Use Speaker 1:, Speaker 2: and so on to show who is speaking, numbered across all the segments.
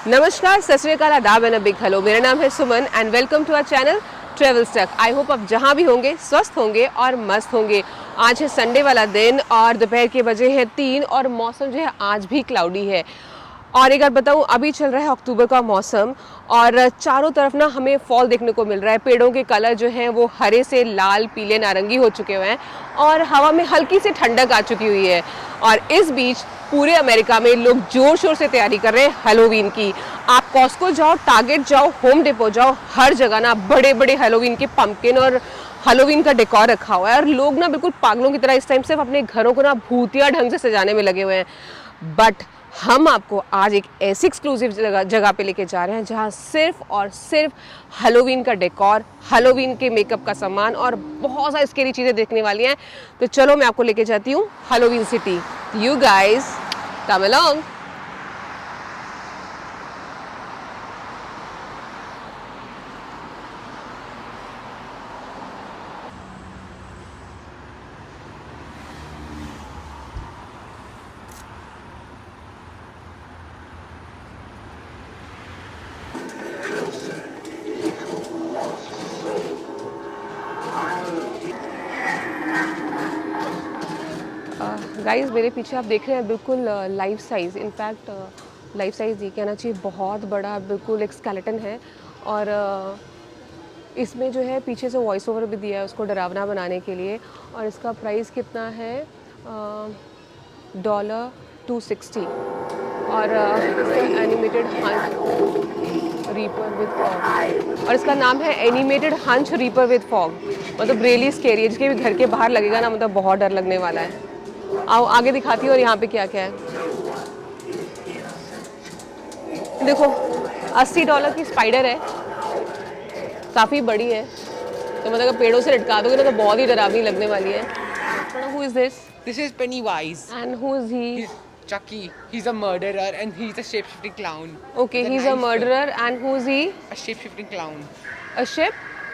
Speaker 1: नमस्कार, सत श्री अकाल, आदाब एंड अ बिग हेलो। मेरा नाम है Suman and welcome to our channel travels टक। आई होप आप जहाँ भी होंगे स्वस्थ होंगे और मस्त होंगे। आज है संडे वाला दिन और दोपहर के बजे हैं 3 और मौसम जो है आज भी क्लाउडी है। और एक बार बताऊँ, अभी चल रहा है अक्टूबर का मौसम और चारों तरफ ना हमें फॉल देखने को मिल रहा है। पेड़ों के कलर जो हैं वो हरे से लाल, पीले, नारंगी हो चुके हुए हैं और हवा में हल्की सी ठंडक आ चुकी हुई है। और इस बीच पूरे अमेरिका में लोग जोर शोर से तैयारी कर रहे हैं हैलोवीन की। आप कॉस्को जाओ, टारगेट जाओ, होम डिपो जाओ, हर जगह ना बड़े बड़े हैलोवीन के पंपकिन और हैलोवीन का डेकोर रखा हुआ है और लोग ना बिल्कुल पागलों की तरह इस टाइम सिर्फ अपने घरों को ना भूतिया ढंग से सजाने में लगे हुए हैं। बट हम आपको आज एक ऐसी एक्सक्लूसिव जगह पे लेके जा रहे हैं जहाँ सिर्फ और सिर्फ हैलोवीन का डेकोर, हैलोवीन के मेकअप का सामान और बहुत सारी स्केरी चीज़ें देखने वाली हैं। तो चलो मैं आपको लेके जाती हूँ Halloween city. You guys come along. Guys मेरे पीछे आप देख रहे हैं बिल्कुल life size, in fact life size ये कहना चाहिए, बहुत बड़ा बिल्कुल एक स्केलेटन है। और इसमें जो है पीछे से वॉइस ओवर भी दिया है उसको डरावना बनाने के लिए। और इसका प्राइस कितना है, $260। और animated hunch reaper with fog, और इसका नाम है animated hunch reaper with fog. मतलब रियली स्केरी है, जिसके भी घर के बाहर लगेगा ना मतलब बहुत डर लगने वाला है। आओ आगे दिखाती हूँ और यहाँ पे क्या क्या है। देखो $80 की स्पाइडर है, काफ़ी बड़ी है। तो मतलब अगर पेड़ों से लटका दोगे ना तो बहुत ही डरावनी लगने वाली है। Who is this?
Speaker 2: This is Pennywise.
Speaker 1: And who is he?
Speaker 2: He's Chucky. He's a murderer and he's a shape-shifting clown.
Speaker 1: Okay,
Speaker 2: With
Speaker 1: he's a
Speaker 2: knife.
Speaker 1: murderer and who is he?
Speaker 2: A shape-shifting clown.
Speaker 1: A ship?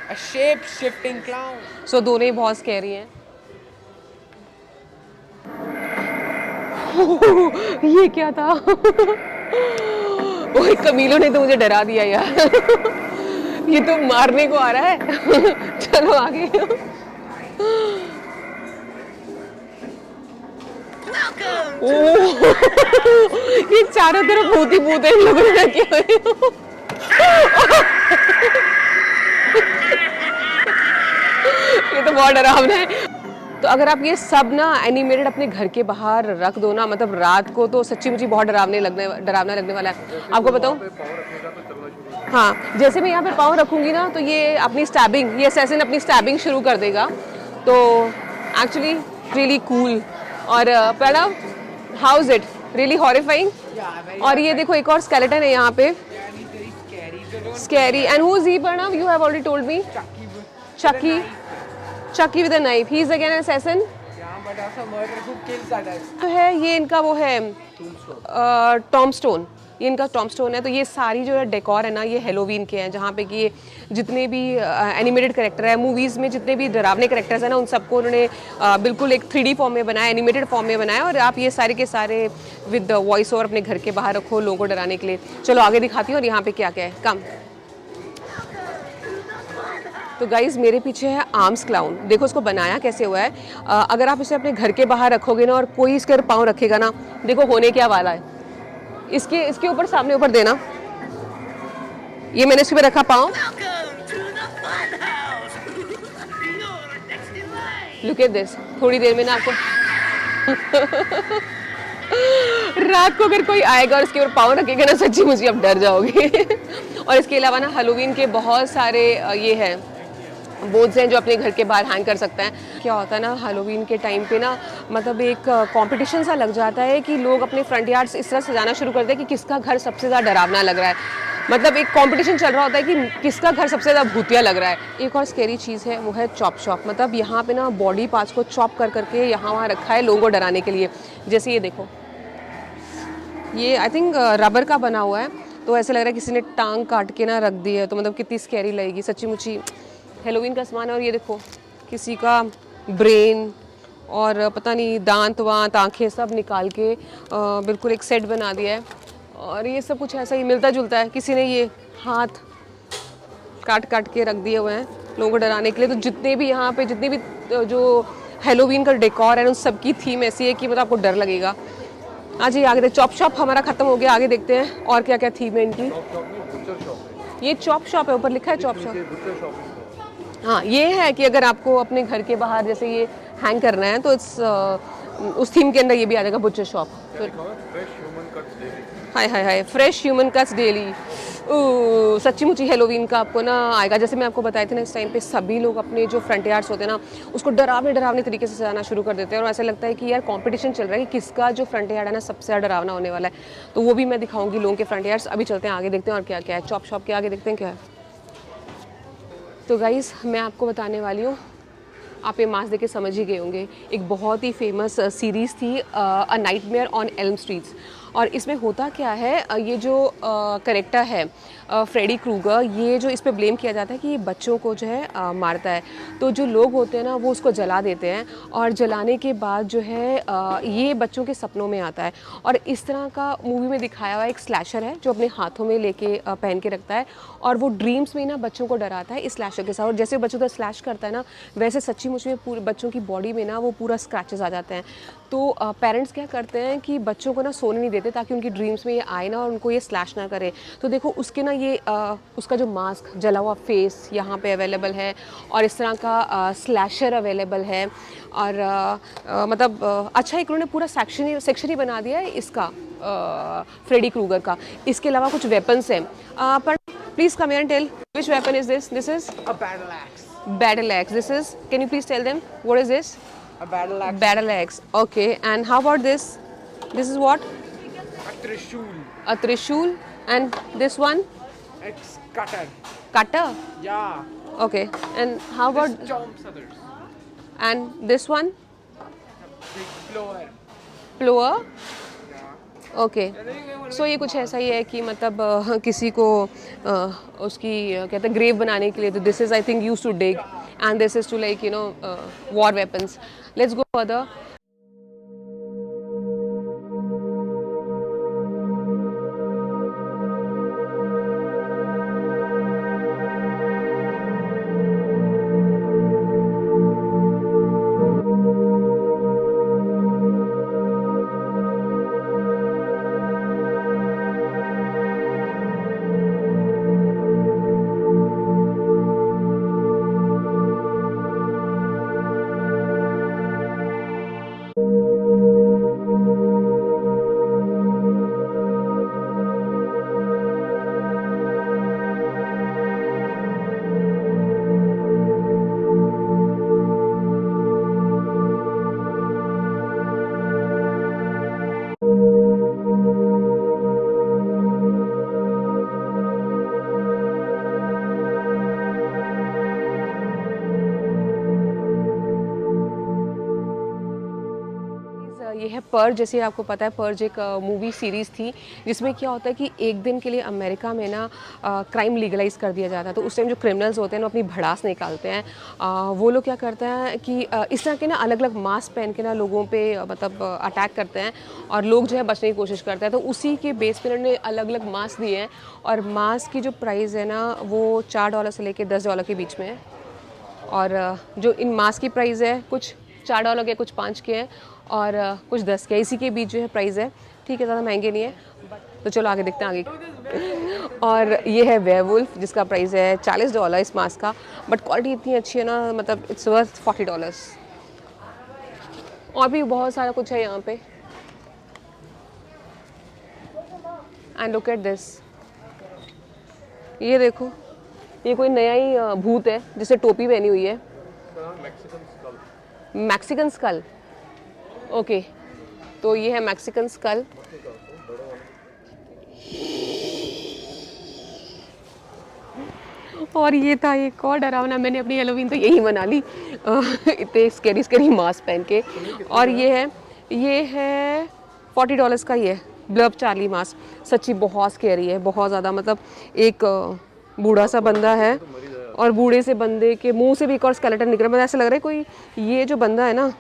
Speaker 2: A shape-shifting clown.
Speaker 1: So दोनों ही बहुत scary हैं। ये क्या था? ओए कमीलों ने तो मुझे डरा दिया यार। ये तो मारने को आ रहा है। चलो आगे। ये चारों तरफ भूत ही भूत है इन लोगों ने रखे हुए। ये तो बहुत डरावना है। तो अगर आप ये सब ना एनिमेटेड अपने घर के बाहर रख दो ना, मतलब रात को, तो सच्ची मुच्ची बहुत डरावना लगने वाला है। आपको बताऊं, हाँ जैसे मैं यहाँ पे पाँव रखूँगी ना तो ये अपनी स्टैबिंग, ये असैसिन अपनी स्टैबिंग शुरू कर देगा। तो एक्चुअली रियली कूल। और Pranav, how is it? Really horrifying. और ये देखो एक और स्केलेटन है यहाँ पे, scary. And who is he Pranav? You have already told me. Chucky. Chucky with a knife. He is again an assassin.
Speaker 2: Yeah, but also a murderer who kills others.
Speaker 1: तो है ये इनका वो है टॉमस्टोन। ये इनका टॉमस्टोन है। तो ये सारी जो है डेकोर है ना ये हैलोवीन के हैं, जहाँ पे कि ये जितने भी एनिमेटेड कैरेक्टर है मूवीज़ में, जितने भी डरावने कैरेक्टर्स हैं ना, उन सबको उन्होंने बिल्कुल एक 3D फॉर्म में बनाया, एनिमेटेड फॉर्म में बनाया। और आप ये सारे के सारे विद वॉइस ओवर अपने घर के बाहर रखो लोगों को डराने के लिए। चलो आगे दिखाती हूँ और यहाँ पे क्या क्या है। कम। तो गाइज़ मेरे पीछे है आर्म्स क्लाउन। देखो इसको बनाया कैसे हुआ है। अगर आप इसे अपने घर के बाहर रखोगे ना और कोई इसके पाँव रखेगा ना, देखो होने क्या वाला है। इसके ऊपर सामने ऊपर देना, ये मैंने इसके ऊपर रखा पाँव। Look at this. थोड़ी देर में ना आपको रात को अगर कोई आएगा और इसके ऊपर पाँव रखेगा ना, सच्ची मुझे अब डर जाओगे। और इसके अलावा ना हैलोवीन के बहुत सारे ये है बोर्ड्स हैं जो अपने घर के बाहर हैंग कर सकते हैं। क्या होता है ना हैलोवीन के टाइम पे ना, मतलब एक कंपटीशन सा लग जाता है कि लोग अपने फ्रंट यार्ड्स इस तरह सजाना शुरू करते हैं कि किसका घर सबसे ज़्यादा डरावना लग रहा है। मतलब एक कंपटीशन चल रहा होता है कि किसका घर सबसे ज़्यादा भूतिया लग रहा है। एक और स्केरी चीज़ है वो है चॉप शॉप। मतलब यहाँ पे ना बॉडी पार्ट्स को चॉप कर करके यहाँ वहाँ रखा है लोगों को डराने के लिए। जैसे ये देखो, ये आई थिंक रबर का बना हुआ है, तो ऐसा लग रहा है किसी ने टांग काट के ना रख दी है। तो मतलब कितनी स्कैरी लगेगी, सच्ची मुच्ची हैलोवीन का सामान। और ये देखो किसी का ब्रेन, और पता नहीं दांत वांत आँखें सब निकाल के बिल्कुल एक सेट बना दिया है। और ये सब कुछ ऐसा ही मिलता जुलता है। किसी ने ये हाथ काट काट के रख दिए हुए हैं लोगों को डराने के लिए। तो जितने भी यहाँ पे जितने भी जो हेलोवीन का डेकोर है उन सबकी थीम ऐसी है कि मतलब आपको डर लगेगा। आज ये आगे देखते, चॉप शॉप हमारा खत्म हो गया, आगे देखते हैं और क्या क्या थीम है इनकी। ये चॉप शॉप है, ऊपर लिखा है चॉप शॉप। हाँ ये है कि अगर आपको अपने घर के बाहर जैसे ये हैंग करना है तो उस थीम के अंदर ये भी आ जाएगा बुचर शॉप। हाय हाय हाय, फ्रेश ह्यूमन कट्स डेली। सच्ची मुच्ची हेलोवीन का आपको ना आएगा। जैसे मैं आपको बताई थी ना, इस टाइम पे सभी लोग अपने जो फ्रंट यार्ड्स होते हैं ना उसको डरावने डरावने तरीके से सजाना शुरू कर देते हैं। और ऐसा लगता है कि यार कंपटीशन चल रहा है कि किसका जो फ्रंट यार्ड है ना सबसे ज़्यादा डरावना होने वाला है। तो वो भी मैं दिखाऊंगी लोगों के फ्रंट यार्ड्स। अभी चलते हैं आगे, देखते हैं और क्या क्या है। चॉप शॉप के आगे देखते हैं क्या है। तो गाइस मैं आपको बताने वाली हूँ, आप ये मास्क देख के समझ ही गए होंगे। एक बहुत ही फेमस सीरीज़ थी a nightmare on Elm streets. और इसमें होता क्या है, ये जो करेक्टर है फ्रेडी क्रूगर, ये जो इस पे ब्लेम किया जाता है कि ये बच्चों को जो है मारता है। तो जो लोग होते हैं ना वो उसको जला देते हैं और जलाने के बाद जो है ये बच्चों के सपनों में आता है। और इस तरह का मूवी में दिखाया हुआ एक स्लैशर है जो अपने हाथों में लेके पहन के रखता है और वो ड्रीम्स में ना बच्चों को डराता है इस स्लैशर के साथ। और जैसे बच्चों को स्लैश करता है ना वैसे सच्ची मुच में पूरे बच्चों की बॉडी में ना वो पूरा स्क्रैचेस आ जाते हैं। तो पेरेंट्स क्या करते हैं कि बच्चों को ना सोने नहीं देते ताकि उनकी ड्रीम्स में ये आए ना और उनको ये स्लैश ना करे। तो देखो उसके ना ये उसका जो मास्क, जला हुआ फेस यहाँ पे अवेलेबल है और इस तरह का स्लैशर अवेलेबल है। और मतलब अच्छा एक उन्होंने पूरा सेक्शन ही बना दिया है इसका फ्रेडी क्रूगर का। इसके अलावा कुछ वेपन्स हैं। पर please come here and tell which weapon is this. This is
Speaker 2: A battle axe.
Speaker 1: battle axe. This is, can you please tell them what is this?
Speaker 2: A battle axe.
Speaker 1: Battle axe. Okay, and how about this? This is what?
Speaker 2: A trishul.
Speaker 1: A trishul. And this one?
Speaker 2: It's cutter.
Speaker 1: Cutter.
Speaker 2: Yeah.
Speaker 1: Okay, and how about,
Speaker 2: This chomps others.
Speaker 1: and this one?
Speaker 2: Big blower.
Speaker 1: Plower.
Speaker 2: Yeah.
Speaker 1: Okay so ये कुछ ऐसा ही है कि मतलब किसी को उसकी कहते हैं ग्रेव बनाने के लिए। तो this is I think use to dig and this is to like you know war weapons. Let's go further. ये है पर्ज। जैसे आपको पता है पर्ज एक मूवी सीरीज़ थी जिसमें क्या होता है कि एक दिन के लिए अमेरिका में ना क्राइम लीगलाइज कर दिया जाता है। तो उस टाइम जो क्रिमिनल्स होते हैं ना अपनी भड़ास निकालते हैं। वो लोग क्या करते हैं कि इस तरह के ना अलग अलग मास्क पहन के ना लोगों पे मतलब अटैक करते हैं और लोग जो है बचने की कोशिश करते हैं। तो उसी के बेस पे उन्होंने अलग अलग मास्क दिए हैं और मास्क की जो प्राइस है ना वो $4 से लेके $10 के बीच में है। और जो इन मास्क की प्राइस है कुछ $4 के, कुछ 5 के हैं और कुछ 10 के। इसी के बीच जो है प्राइस है, ठीक है, ज़्यादा महंगे नहीं है। तो चलो आगे देखते हैं आगे। और ये है वेयरवुल्फ जिसका प्राइस है $40 इस मास्क का। बट क्वालिटी इतनी अच्छी है ना, मतलब इट्स वर्थ $40। और भी बहुत सारा कुछ है यहाँ पे। एंड लुक एट दिस, ये देखो, ये कोई नया ही भूत है जिसे टोपी पहनी हुई है। Mexican school. ओके, तो ये है मैक्सिकन स्कल। और ये था एक और डरावना, मैंने अपनी हेलोवीन तो यही मना ली इतने स्कैरी स्कैरी मास्क पहन के। और ये है $40 का ही है, ब्लब चार्ली मास्क। सच्ची बहुत स्कैरी है, बहुत ज़्यादा। मतलब एक बूढ़ा सा बंदा है और बूढ़े से बंदे के मुंह से भी एक और स्केलेटन निकल रहा है। मुझे ऐसा लग रहा है कोई ये जो बंदा है ना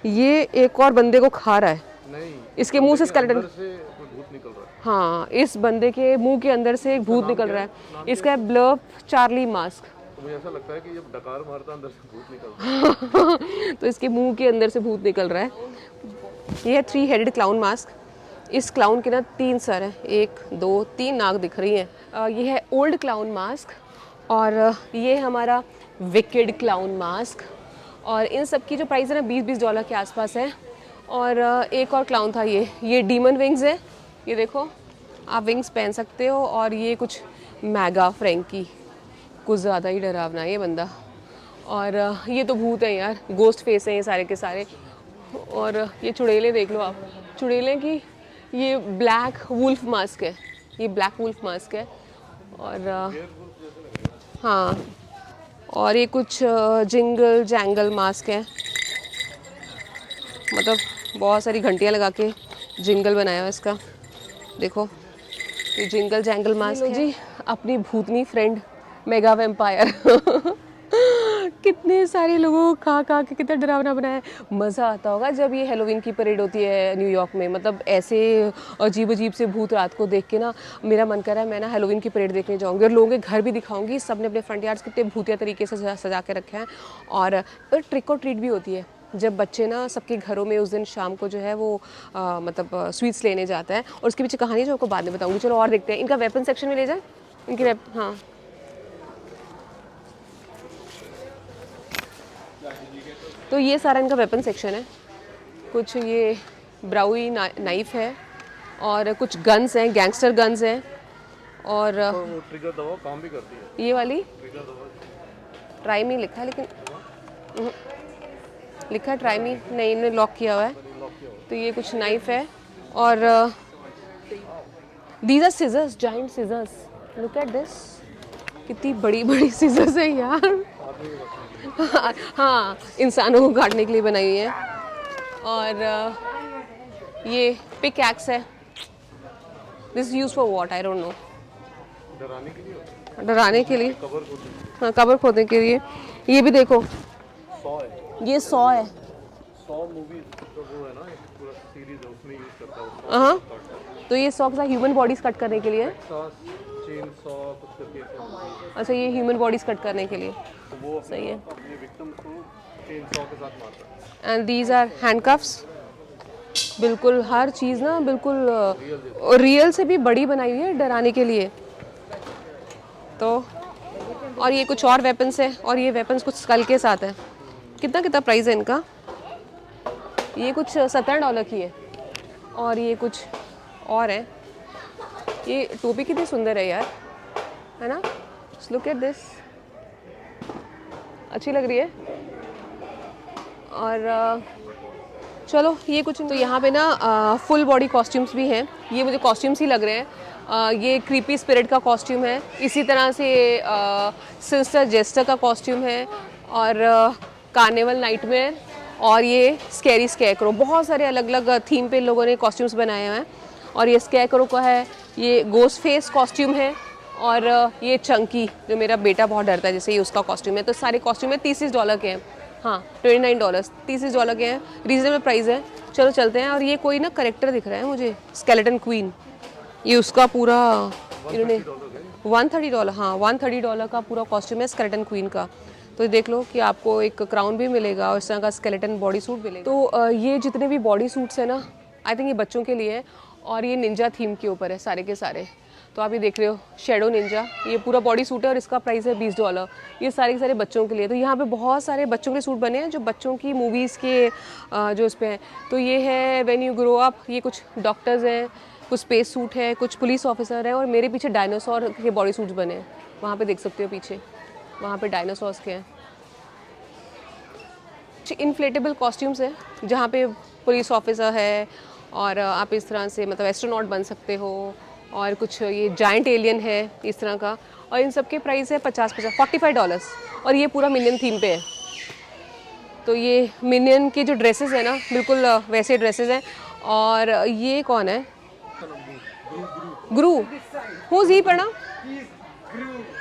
Speaker 1: ये एक और बंदे को खा रहा है,
Speaker 3: नहीं,
Speaker 1: इसके मुंह से स्केलेटन,
Speaker 3: अंदर से कोई भूत निकल रहा है।
Speaker 1: हाँ इस बंदे के मुंह के अंदर से एक भूत निकल रहा है। इसका है ब्लर्प चार्ली मास्क।
Speaker 3: तो मुझे ऐसा लगता है कि जब डकार मारता है अंदर से भूत निकलता है।
Speaker 1: तो इसके मुंह के अंदर से भूत निकल रहा है। ये है 3 हेडेड क्लाउन मास्क। इस क्लाउन के ना 3 सर हैं, 1 2 3 नाक दिख रही हैं। ये है ओल्ड क्लाउन मास्क और ये हमारा विकेड क्लाउन मास्क। और इन सब की जो प्राइस है ना $20 के आसपास है। और एक और क्लाउन था, ये डीमन विंग्स है। ये देखो आप विंग्स पहन सकते हो। और ये कुछ मैगा फ्रैंकी, कुछ ज़्यादा ही डरावना है ये बंदा। और ये तो भूत है यार, गोस्ट फेस हैं ये सारे के सारे। और ये चुड़ैलें देख लो आप, चुड़ैलें की ये ब्लैक वुल्फ मास्क है, ये ब्लैक वुल्फ मास्क है। और हाँ, और ये कुछ जिंगल जैंगल मास्क है, मतलब बहुत सारी घंटियाँ लगा के जिंगल बनाया हुआ इसका। देखो ये जिंगल जैंगल मास्क है जी। अपनी भूतनी फ्रेंड मेगा वैम्पायर कितने सारे लोगों को खा के कितना डरावना बनाया है। मज़ा आता होगा जब ये हेलोवीन की परेड होती है न्यूयॉर्क में। मतलब ऐसे अजीब अजीब से भूत रात को देख के ना मेरा मन कर रहा है मैं ना हेलोवीन की परेड देखने जाऊंगी और लोगों के घर भी दिखाऊंगी। सब ने अपने फ्रंट यार्ड्स कितने भूतिया तरीके से सजा के रखे हैं। और ट्रिक और ट्रीट भी होती है जब बच्चे ना सबके घरों में उस दिन शाम को जो है वो मतलब स्वीट्स लेने जाता है। और उसके पीछे कहानी जो आपको बाद में बताऊंगी। चलो और देखते हैं, इनका वेपन सेक्शन में ले जाए। इनकी हाँ तो ये सारा इनका वेपन सेक्शन है। कुछ ये ब्राउई नाइफ है और कुछ गन्स हैं, गैंगस्टर गन्स हैं। और
Speaker 3: वो ट्रिगर दवा काम भी करती है।
Speaker 1: ये वाली
Speaker 3: ट्रिगर दवा
Speaker 1: ट्राई मी लिखा है, लेकिन लिखा है ट्राई मी नहीं, इन्होंने लॉक किया हुआ है। तो ये कुछ नाइफ है। और these are scissors, giant scissors, look at this, कितनी बड़ी बड़ी सीजर्स है यार। हाँ इंसानों को काटने के लिए बनाई हुई है। और ये पिक एक्स है। This use for what I don't know.
Speaker 3: डराने के लिए होता है।
Speaker 1: डराने के लिए,
Speaker 3: कवर खोदने के लिए।
Speaker 1: हाँ कबर खोदने के लिए। ये भी देखो,
Speaker 3: 100 है।
Speaker 1: ये 100 है।
Speaker 3: 100 मूवी तो वो है ना, एक पूरा सीरीज है उसमें यूज करता है वो।
Speaker 1: हाँ तो ये 100 के साथ ह्यूमन बॉडीज कट करने के लिए।
Speaker 3: चेन 100 कुछ करके ऐसे।
Speaker 1: अच्छा ये ह्यूमन बॉडीज कट करने के लिए
Speaker 3: तो वो
Speaker 1: सही है।
Speaker 3: अपने विक्टिम को चेन 100 के साथ मारता है।
Speaker 1: And these are handcuffs. बिल्कुल हर चीज़ ना बिल्कुल रियल से भी बड़ी बनाई हुई है डराने के लिए। तो और ये कुछ और वेपन्स है। और ये वेपन्स कुछ स्कल के साथ है। कितना प्राइस है इनका? ये कुछ $17 की है। और ये कुछ और है। ये टोपी कितनी सुंदर है यार, है ना? लुक एट दिस, अच्छी लग रही है। और चलो ये कुछ तो यहाँ पे ना फुल बॉडी कॉस्ट्यूम्स भी हैं। ये मुझे कॉस्ट्यूम्स ही लग रहे हैं। ये क्रीपी स्पिरिट का कॉस्ट्यूम है। इसी तरह से सिस्टर जेस्टर का कॉस्ट्यूम है। और कार्निवल नाइटमेयर। और ये स्कैरी स्कैरक्रो। बहुत सारे अलग अलग थीम पे लोगों ने कॉस्ट्यूम्स बनाए हुए हैं। और ये स्कैरक्रो का है, ये गोस्ट फेस कॉस्ट्यूम है। और ये चंकी जो मेरा बेटा बहुत डरता है जैसे ये उसका कॉस्ट्यूम है। तो सारे कॉस्ट्यूम है $30 के हैं। हाँ $29, $30 के हैं। रीजनेबल प्राइस है। चलो चलते हैं। और ये कोई ना करेक्टर दिख रहा है मुझे, स्केलेटन क्वीन। ये उसका पूरा इन्होंने $130, हाँ $130 का पूरा कॉस्ट्यूम है स्केलेटन क्वीन का। तो देख लो कि आपको एक क्राउन भी मिलेगा और इस तरह का स्केलेटन बॉडी सूट मिलेगा। तो ये जितने भी बॉडी सूट्स हैं ना, आई थिंक ये बच्चों के लिए है। और ये निंजा थीम के ऊपर है सारे के सारे। तो आप ये देख रहे हो शेडो निंजा, ये पूरा बॉडी सूट है और इसका प्राइस है $20। ये सारे के सारे बच्चों के लिए। तो यहाँ पे बहुत सारे बच्चों के सूट बने हैं जो बच्चों की मूवीज़ के जो उस पर हैं। तो ये है व्हेन यू ग्रो अप। ये कुछ डॉक्टर्स हैं, कुछ स्पेस सूट है, कुछ पुलिस ऑफिसर है। और मेरे पीछे डायनासोर के बॉडी सूट्स बने हैं, वहाँ पे देख सकते हो पीछे, वहाँ पे डायनासोर्स के हैं। इन्फ्लेटेबल कॉस्ट्यूम्स है जहाँ पे पुलिस ऑफिसर है और आप इस तरह से मतलब एस्ट्रोनॉट बन सकते हो। और कुछ ये जाइंट एलियन है इस तरह का। और इन सब के प्राइस है $45। और ये पूरा मिनियन थीम पे है। तो ये मिनियन के जो ड्रेसेस है ना बिल्कुल वैसे ड्रेसेस हैं। और ये कौन है? ग्रू। हुज ही पढ़ा?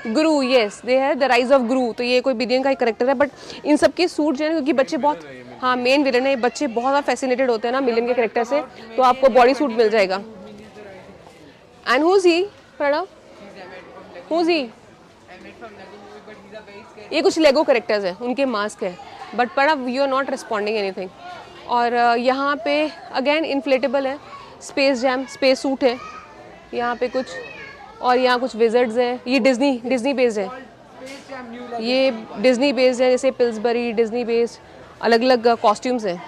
Speaker 1: ग्रू, यस दे है द राइज ऑफ ग्रू। तो ये कोई बिलियन का एक करेक्टर है। बट इन सब के सूट जो है क्योंकि बच्चे बहुत, हाँ मेन विलन है। बच्चे बहुत ज़्यादा फैसिनेटेड होते हैं ना मिलियन के कैरेक्टर से, तो आपको बॉडी सूट मिल जाएगा। And who's he Pranav, who's he? ये कुछ लेगो कैरेक्टर्स हैं, उनके मास्क है, but Pranav you are not responding anything. और यहाँ पे अगेन इन्फ्लेटेबल है, स्पेस जैम स्पेस सूट है यहाँ पे कुछ, और यहाँ कुछ विजर्ड्स हैं। ये डिज्नी बेस्ड है, ये डिज्नी बेस्ड है, जैसे पिल्सबरी डिज्नी बेस्ड अलग अलग कॉस्ट्यूम्स हैं।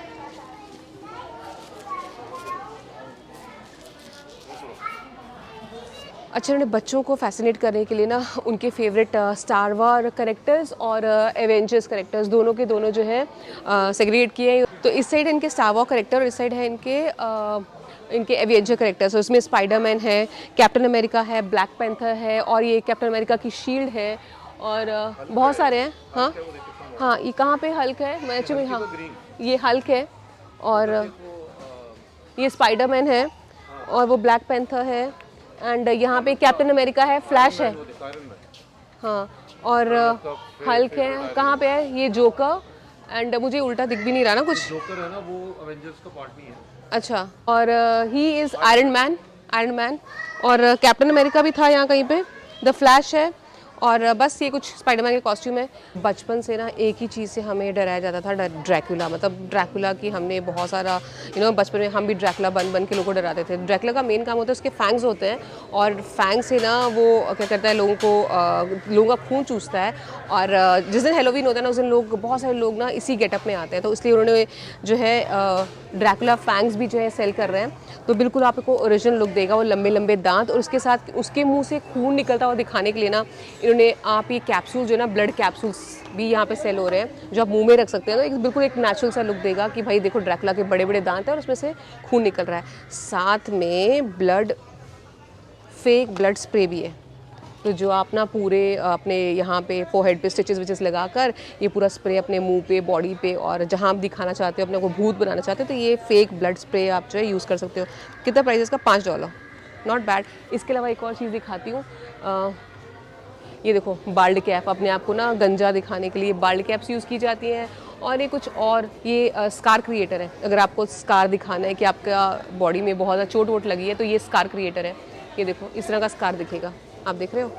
Speaker 1: अच्छा, उन्होंने बच्चों को फैसिनेट करने के लिए ना उनके फेवरेट स्टार वार करेक्टर्स और एवेंजर्स करेक्टर्स दोनों के दोनों जो है सेग्रीगेट किए हैं। तो इस साइड इनके स्टार वार करेक्टर और इस साइड है इनके एवेंजर करेक्टर्स। उसमें स्पाइडरमैन है, कैप्टन अमेरिका है, ब्लैक पैंथर है, और ये कैप्टन अमेरिका की शील्ड है, और बहुत सारे हैं। हाँ हाँ, ये कहाँ पे हल्क है? मैं एक्चुअली, हाँ ये हल्क है, और ये स्पाइडरमैन है, और वो ब्लैक पैंथर है, एंड यहाँ पे कैप्टन अमेरिका है, फ्लैश है, हाँ, और हल्क है। कहाँ पे है? ये जोकर, एंड मुझे उल्टा दिख भी नहीं रहा ना कुछ।
Speaker 3: जोकर है ना, वो एवेंजर्स का पार्ट नहीं है।
Speaker 1: अच्छा, और ही इज़ आयरन मैन, और कैप्टन अमेरिका भी था यहाँ कहीं पे, द फ्लैश है, और बस ये कुछ स्पाइडरमैन के कॉस्ट्यूम है। बचपन से ना एक ही चीज़ से हमें डराया जाता था, ड्रैकुला। मतलब ड्रैकुला की हमने बहुत सारा बचपन में हम भी ड्रैकुला बन के लोगों को डराते थे। ड्रैकुला का मेन काम होता है, उसके फैंग्स होते हैं, और फैंग से ना वो क्या करता है, लोगों का खून चूसता है। और जिस दिन हेलोवीन होता है ना, उस दिन बहुत सारे लोग ना इसी गेटअप में आते हैं, तो इसलिए उन्होंने जो है ड्रैकुला फैंग्स भी जो है सेल कर रहे हैं। तो बिल्कुल आपको ओरिजिनल लुक देगा, वो लंबे लंबे दांत, और उसके साथ उसके मुंह से खून निकलता हुआ दिखाने के लिए ना इन्होंने आप ये कैप्सूल जो ना ब्लड कैप्सूल्स भी यहाँ पे सेल हो रहे हैं, जो आप मुंह में रख सकते हैं। तो एक बिल्कुल एक नेचुरल सा लुक देगा कि भाई देखो ड्रैकुला के बड़े बड़े दांत हैं और उसमें से खून निकल रहा है। साथ में फेक ब्लड स्प्रे भी है, तो जो आप ना पूरे अपने यहाँ पे फोरहेड पे स्टिचेस लगाकर ये पूरा स्प्रे अपने मुंह पे, बॉडी पे, और जहाँ आप दिखाना चाहते हो, अपने को भूत बनाना चाहते हो, तो ये फेक ब्लड स्प्रे आप जो है यूज़ कर सकते हो। कितना प्राइस इसका? $5, नॉट बैड। इसके अलावा एक और चीज़ दिखाती हूँ, ये देखो बाल्ड कैप। अपने आप को ना गंजा दिखाने के लिए बाल्ड कैप्स यूज़ की जाती हैं। और ये कुछ और, ये स्कार क्रिएटर है। अगर आपको स्कार दिखाना है कि आपका बॉडी में बहुत ज़्यादा चोट वोट लगी है, तो ये स्कार क्रिएटर है। ये देखो इस तरह का स्कार दिखेगा, आप देख रहे हो?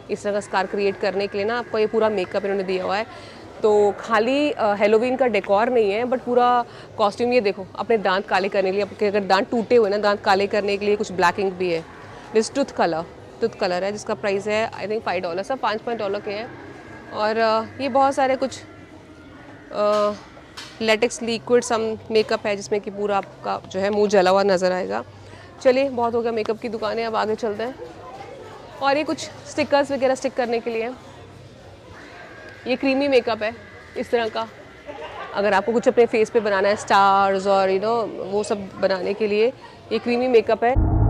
Speaker 1: इस तरह का स्कार क्रिएट करने के लिए ना आपको ये पूरा मेकअप इन्होंने दिया हुआ है। तो खाली हेलोवीन का डेकोर नहीं है, बट पूरा कॉस्ट्यूम। ये देखो अपने दांत काले करने के लिए, आपके अगर दांत टूटे हुए ना, दांत काले करने के लिए कुछ ब्लैक इंक भी है। दिस टूथ कलर है, जिसका प्राइस है आई थिंक $5, सब $5 के हैं। और ये बहुत सारे कुछ लेटेक्स लिक्विड सम मेकअप है, जिसमें कि पूरा आपका जो है मुंह जला हुआ नज़र आएगा। चलिए बहुत हो गया मेकअप की दुकानें, अब आगे चलते हैं। और ये कुछ स्टिकर्स वगैरह स्टिक करने के लिए। ये क्रीमी मेकअप है इस तरह का, अगर आपको कुछ अपने फेस पे बनाना है, स्टार्स और वो सब बनाने के लिए ये क्रीमी मेकअप है।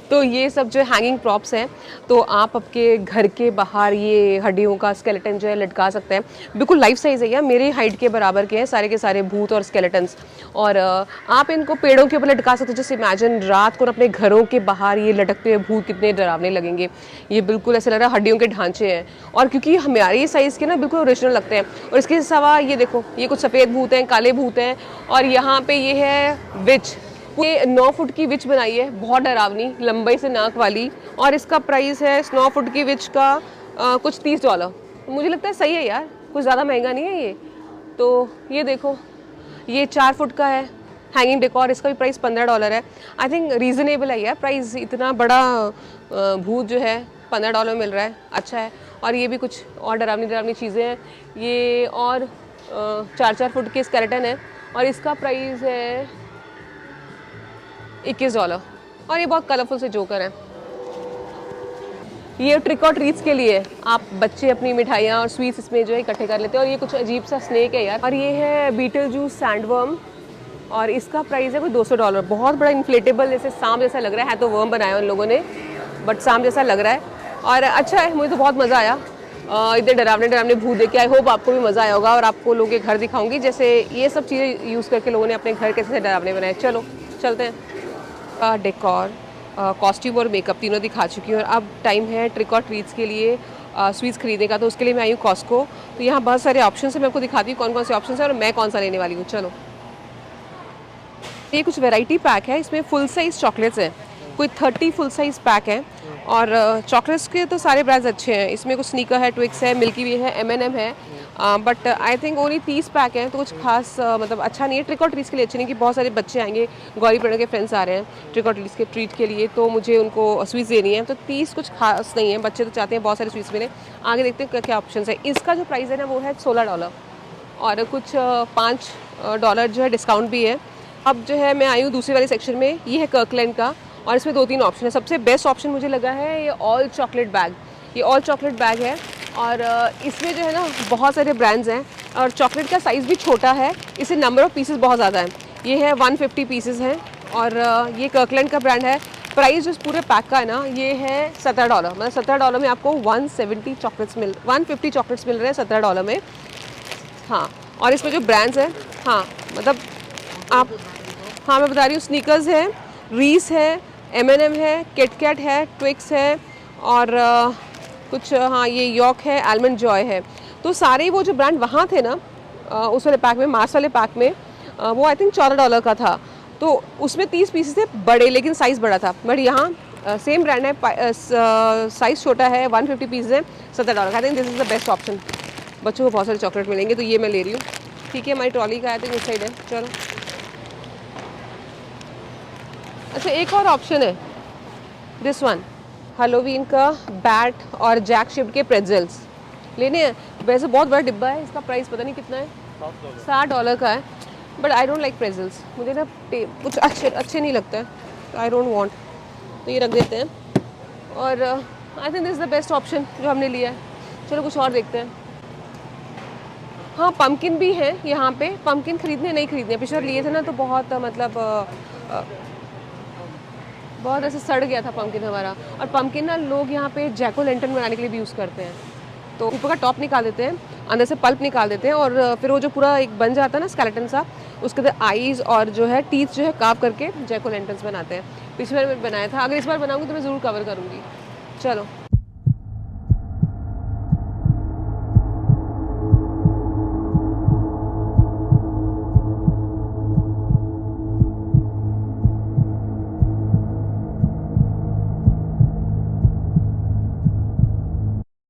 Speaker 1: तो ये सब जो हैंगिंग प्रॉप्स हैं, तो आप आपके घर के बाहर ये हड्डियों का स्केलेटन जो है लटका सकते हैं। बिल्कुल लाइफ साइज़ है, मेरी हाइट के बराबर के हैं सारे के सारे भूत और स्केलेटन्स। और आप इनको पेड़ों के ऊपर लटका सकते हो। जैसे इमेजिन रात को अपने घरों के बाहर ये लटकते हुए भूत कितने डरावने लगेंगे। ये बिल्कुल ऐसे लग रहा है हड्डियों के ढांचे हैं, और क्योंकि हमारे साइज़ के ना बिल्कुल ओरिजिनल लगते हैं। और इसके अलावा ये देखो, ये कुछ सफ़ेद भूत हैं, काले भूत हैं, और यहाँ पे ये है विच। ये 9 फुट की विच बनाई है, बहुत डरावनी, लंबाई से नाक वाली। और इसका प्राइस है 9 फुट की विच का कुछ $30। मुझे लगता है सही है यार, कुछ ज़्यादा महंगा नहीं है ये। तो ये देखो, ये 4 फुट का है हैंगिंग डेकोर, इसका भी प्राइस $15 है। आई थिंक रीज़नेबल है यार प्राइस, इतना बड़ा भूत जो है $15 में मिल रहा है, अच्छा है। और ये भी कुछ और डरावनी चीज़ें हैं। ये और 4-4 फुट के स्केलेटन है, और इसका प्राइस है $21 और ये बहुत कलरफुल से जोकर है। ये ट्रिक और ट्रीट्स के लिए आप बच्चे अपनी मिठाइयाँ और स्वीट्स इसमें जो है इकट्ठे कर लेते हैं। और ये कुछ अजीब सा स्नेक है यार। और ये है बीटल जूस सैंडवर्म और इसका प्राइस है कोई $200। बहुत बड़ा इन्फ्लेटेबल जैसे सांप जैसा लग रहा है तो वर्म बनाया उन लोगों ने, बट सांप जैसा लग रहा है और अच्छा है। मुझे तो बहुत मज़ा आया इतने डरावने भूत देख के। आई होप आपको भी मज़ा आया होगा और आपको लोगों के घर दिखाऊंगी जैसे ये सब चीज़ें यूज़ करके लोगों ने अपने घर कैसे डरावने बनाए। चलो चलते हैं। डेकोर, कॉस्ट्यूम और मेकअप तीनों दिखा चुकी हूँ और अब टाइम है ट्रिक और ट्रीट्स के लिए स्वीट्स खरीदने का। तो उसके लिए मैं आई हूँ कॉस्को। तो यहाँ बहुत सारे ऑप्शन है, मैं आपको दिखाती हूँ कौन कौन से ऑप्शन है और मैं कौन सा लेने वाली हूँ। चलो, ये कुछ वैरायटी पैक है, इसमें फुल साइज़ चॉकलेट्स हैं, कोई 30 फुल साइज़ पैक है और चॉकलेट्स के तो सारे ब्रांड्स अच्छे हैं। इसमें कुछ स्नीकर है, ट्विक्स है, मिल्की वे है, M&M है, but I think only 30 pack हैं तो कुछ खास मतलब अच्छा नहीं है। ट्रिक और ट्रीट्स के लिए अच्छे नहीं कि बहुत सारे बच्चे आएंगे, गौरी प्रणय के फ्रेंड्स आ रहे हैं ट्रिक और ट्रीट्स के ट्रीट के लिए, तो मुझे उनको स्वीट्स देनी है। तो 30 कुछ खास नहीं है, बच्चे तो चाहते हैं बहुत सारे स्वीट्स मिले। आगे देखते हैं क्या क्या ऑप्शन है। इसका जो प्राइस है ना वो है $16 और कुछ $5 जो है डिस्काउंट भी है। अब जो है मैं आई हूँ दूसरे वाले सेक्शन में, ये है कर्कलैंड का और इसमें 2-3 ऑप्शन है। सबसे बेस्ट ऑप्शन मुझे लगा है ये ऑल चॉकलेट बैग। ये ऑल चॉकलेट बैग है और इसमें जो है ना बहुत सारे ब्रांड्स हैं और चॉकलेट का साइज़ भी छोटा है, इसे नंबर ऑफ़ पीसेस बहुत ज़्यादा है। ये है 150 पीसेस हैं और ये कर्कलैंड का ब्रांड है। प्राइस जो पूरे पैक का है ना ये है $17, मतलब $17 में आपको 150 चॉकलेट्स मिल रहे हैं $17 में। हाँ, और इसमें जो ब्रांड्स हैं, हाँ मतलब आप, हाँ मैं बता रही हूँ, स्नीकर्स है, रीस है, M&M है, किटकैट है, ट्विक्स है और कुछ हाँ ये यॉक है, आलमंड जॉय है। तो सारे वो जो ब्रांड वहाँ थे ना उस वाले पैक में, मार्स वाले पैक में, वो आई थिंक $14 का था। तो उसमें 30 पीसेस थे बड़े, लेकिन साइज़ बड़ा था। बट यहाँ सेम ब्रांड है, साइज़ छोटा है, 150 पीसेस है, $17। I think this is the best option. बच्चों को बहुत सारे चॉकलेट मिलेंगे तो ये मैं ले रही हूँ। ठीक है, हमारी ट्रॉली का आई थिंक इस साइड है। चलो, अच्छा एक और ऑप्शन है, दिस वन, हैलोवीन का बैट और जैक शिफ्ट के प्रेट्ज़ल्स लेने हैं। वैसे बहुत बड़ा डिब्बा है, इसका प्राइस पता नहीं कितना है, $60 का है। बट आई डोंट लाइक प्रेट्ज़ल्स, मुझे ना कुछ अच्छे नहीं लगता है, आई डोंट वांट, तो ये रख देते हैं। और I think this is the best option जो हमने लिया है। चलो कुछ और देखते हैं। हाँ, पम्पकिन भी है यहाँ पे। पम्पकिन खरीदने नहीं खरीदने, पिछले लिए थे ना तो बहुत मतलब बहुत ऐसे सड़ गया था पम्पकिन हमारा। और पम्पकिन ना लोग यहाँ पे जैक ओ लैंटर्न बनाने के लिए भी यूज़ करते हैं। तो ऊपर का टॉप निकाल देते हैं, अंदर से पल्प निकाल देते हैं और फिर वो जो पूरा एक बन जाता है ना स्केलेटन सा, उसके अंदर आईज़ और जो है टीथ जो है काव करके जैक ओ लैंटर्न्स बनाते हैं। पिछली बार मैंने बनाया था, अगर इस बार बनाऊँगी तो मैं ज़रूर कवर करूँगी। चलो।